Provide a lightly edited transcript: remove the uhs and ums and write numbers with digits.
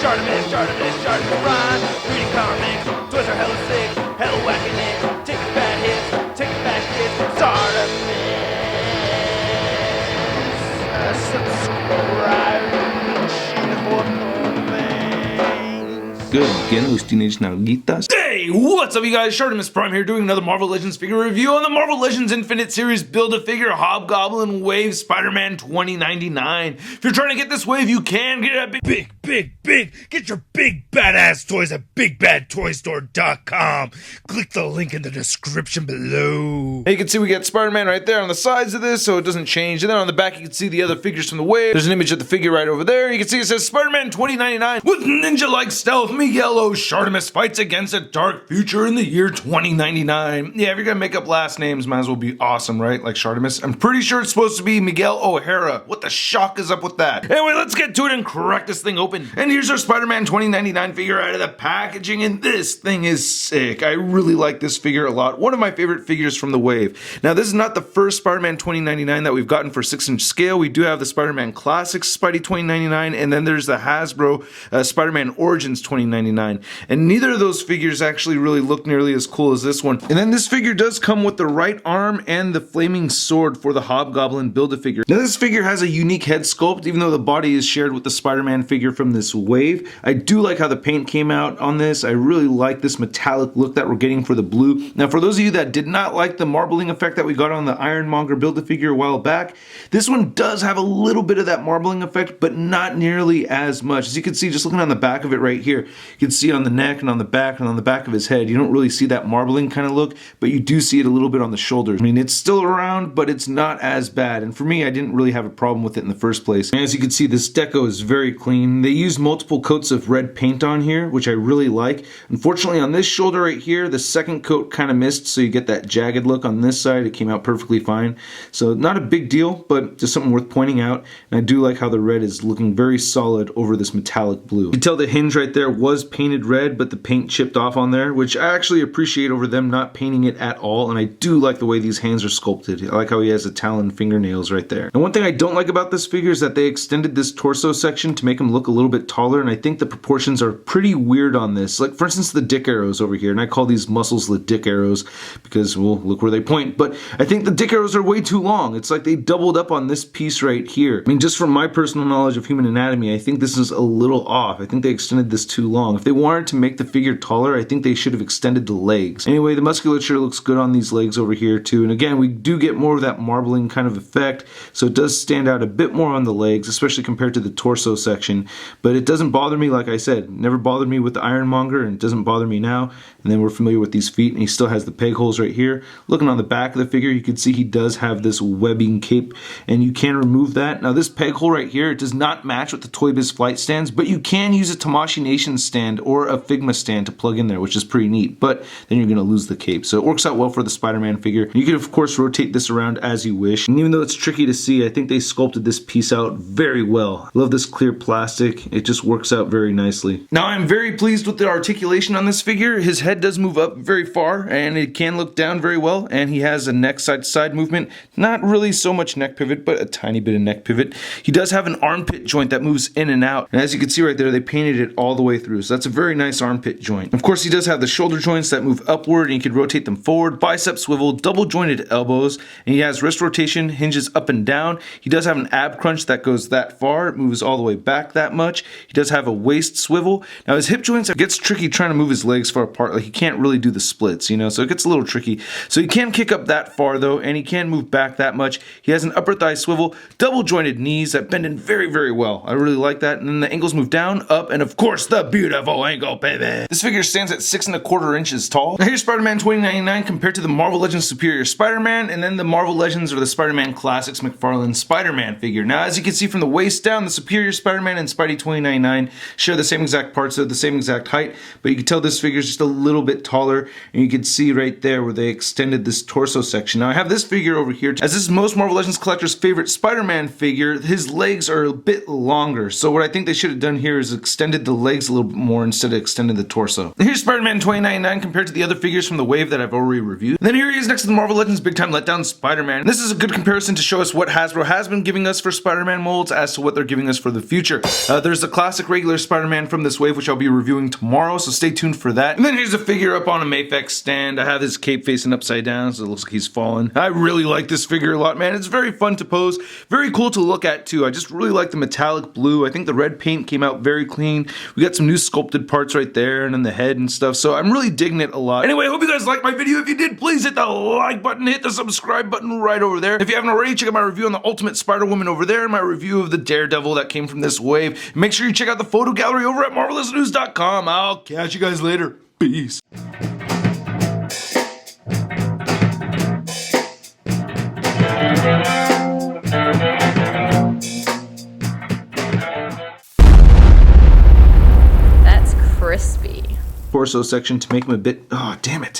ShartimusPrime. Reading comics, toys are hella sick, hella whacking it. Taking bad hits, taking back hits. Subscribe. Good again, those teenage nalguitas. Hey, what's up you guys? ShartimusPrime here doing another Marvel Legends figure review on the Marvel Legends Infinite Series Build-A-Figure Hobgoblin Wave Spider-Man 2099. If you're trying to get this wave, you can get it at big. Get your big badass toys at BigBadToyStore.com. Click the link in the description below. And you can see we got Spider-Man right there on the sides of this, so it doesn't change. And then on the back, you can see the other figures from the wave. There's an image of the figure right over there. You can see it says Spider-Man 2099 with ninja-like stealth. Miguel Shartimus fights against a dark future in the year 2099. Yeah, if you're gonna make up last names, might as well be awesome, right? Like Shartimus. I'm pretty sure it's supposed to be Miguel O'Hara. What the shock is up with that? Anyway, let's get to it and crack this thing open. And here's our Spider-Man 2099 figure out of the packaging, and this thing is sick. I really like this figure a lot. One of my favorite figures from the wave. Now, this is not the first Spider-Man 2099 that we've gotten for 6-inch scale. We do have the Spider-Man Classics Spidey 2099, and then there's the Hasbro Spider-Man Origins 2099. And neither of those figures actually really look nearly as cool as this one. And then this figure does come with the right arm and the flaming sword for the Hobgoblin Build-A-Figure. Now this figure has a unique head sculpt, even though the body is shared with the Spider-Man figure from this wave. I do like how the paint came out on this. I really like this metallic look that we're getting for the blue. Now for those of you that did not like the marbling effect that we got on the Ironmonger Build-A-Figure a while back, this one does have a little bit of that marbling effect, but not nearly as much. As you can see, just looking on the back of it right here, you can see on the neck and on the back of his head, you don't really see that marbling kind of look, but you do see it a little bit on the shoulders. I mean, it's still around, but it's not as bad. And for me, I didn't really have a problem with it in the first place. And as you can see, this deco is very clean. They used multiple coats of red paint on here, which I really like. Unfortunately, on this shoulder right here, the second coat kind of missed, so you get that jagged look on this side. It came out perfectly fine. So not a big deal, but just something worth pointing out. And I do like how the red is looking very solid over this metallic blue. You can tell the hinge right there was painted red, but the paint chipped off on there, which I actually appreciate over them not painting it at all. And I do like the way these hands are sculpted. I like how he has the talon fingernails right there. And one thing I don't like about this figure is that they extended this torso section to make him look a little bit taller, and I think the proportions are pretty weird on this. Like for instance, the dick arrows over here, and I call these muscles the dick arrows because, well, look where they point. But I think the dick arrows are way too long. It's like they doubled up on this piece right here. I mean, just from my personal knowledge of human anatomy, I think this is a little off. I think they extended this too long. If they wanted to make the figure taller, I think they should have extended the legs. Anyway, the musculature looks good on these legs over here too, and again, we do get more of that marbling kind of effect, so it does stand out a bit more on the legs, especially compared to the torso section, but it doesn't bother me. Like I said, never bothered me with the Ironmonger, and it doesn't bother me now. And then we're familiar with these feet, and he still has the peg holes right here. Looking on the back of the figure, you can see he does have this webbing cape, and you can remove that. Now this peg hole right here, it does not match with the Toy Biz flight stands, but you can use a Tamashii Nation stand or a Figma stand to plug in there, which is pretty neat, but then you're going to lose the cape. So it works out well for the Spider-Man figure. You can of course rotate this around as you wish, and even though it's tricky to see, I think they sculpted this piece out very well. I love this clear plastic. It just works out very nicely. Now I'm very pleased with the articulation on this figure. His head does move up very far, and it can look down very well, and he has a neck side to side movement. Not really so much neck pivot, but a tiny bit of neck pivot. He does have an armpit joint that moves in and out, and as you can see right there, they painted it all the way through, so that's a very nice armpit joint. Of course, he does have the shoulder joints that move upward, and you can rotate them forward, bicep swivel, double jointed elbows, and he has wrist rotation, hinges up and down. He does have an ab crunch that goes that far, it moves all the way back that much. He does have a waist swivel. Now his hip joints, it gets tricky trying to move his legs far apart. Like he can't really do the splits, you know, so it gets a little tricky. So he can kick up that far though, and he can move back that much. He has an upper thigh swivel, double jointed knees that bend in very, very well. I really like that. And then the ankles move down, up, and of course the beautiful ankle pivot. This figure stands at 6¼ inches tall. Now here's Spider-Man 2099 compared to the Marvel Legends Superior Spider-Man, and then the Marvel Legends or the Spider-Man Classics McFarlane Spider-Man figure. Now as you can see from the waist down, the Superior Spider-Man and Spidey 2099 share the same exact parts, so the same exact height, but you can tell this figure is just a little bit taller, and you can see right there where they extended this torso section. Now I have this figure over here, as this is most Marvel Legends collectors' favorite Spider-Man figure. His legs are a bit longer, so what I think they should have done here is extended the legs a little bit more instead of extending the torso. Here's Spider-Man Spider-Man 2099 compared to the other figures from the wave that I've already reviewed. And then here he is next to the Marvel Legends Big Time Letdown Spider-Man. And this is a good comparison to show us what Hasbro has been giving us for Spider-Man molds as to what they're giving us for the future. There's the classic regular Spider-Man from this wave, which I'll be reviewing tomorrow, so stay tuned for that. And then here's a figure up on a Mafex stand. I have his cape facing upside down, so it looks like he's fallen. I really like this figure a lot, man. It's very fun to pose, very cool to look at too. I just really like the metallic blue. I think the red paint came out very clean. We got some new sculpted parts right there and then the head and stuff, so I'm really digging it a lot. Anyway, I hope you guys liked my video. If you did, please hit the like button, hit the subscribe button right over there. If you haven't already, check out my review on the Ultimate Spider-Woman over there, and my review of the Daredevil that came from this wave. And make sure you check out the photo gallery over at marvelousnews.com. I'll catch you guys later. Peace. That's crispy. Torso section to make him a bit... Oh, damn it.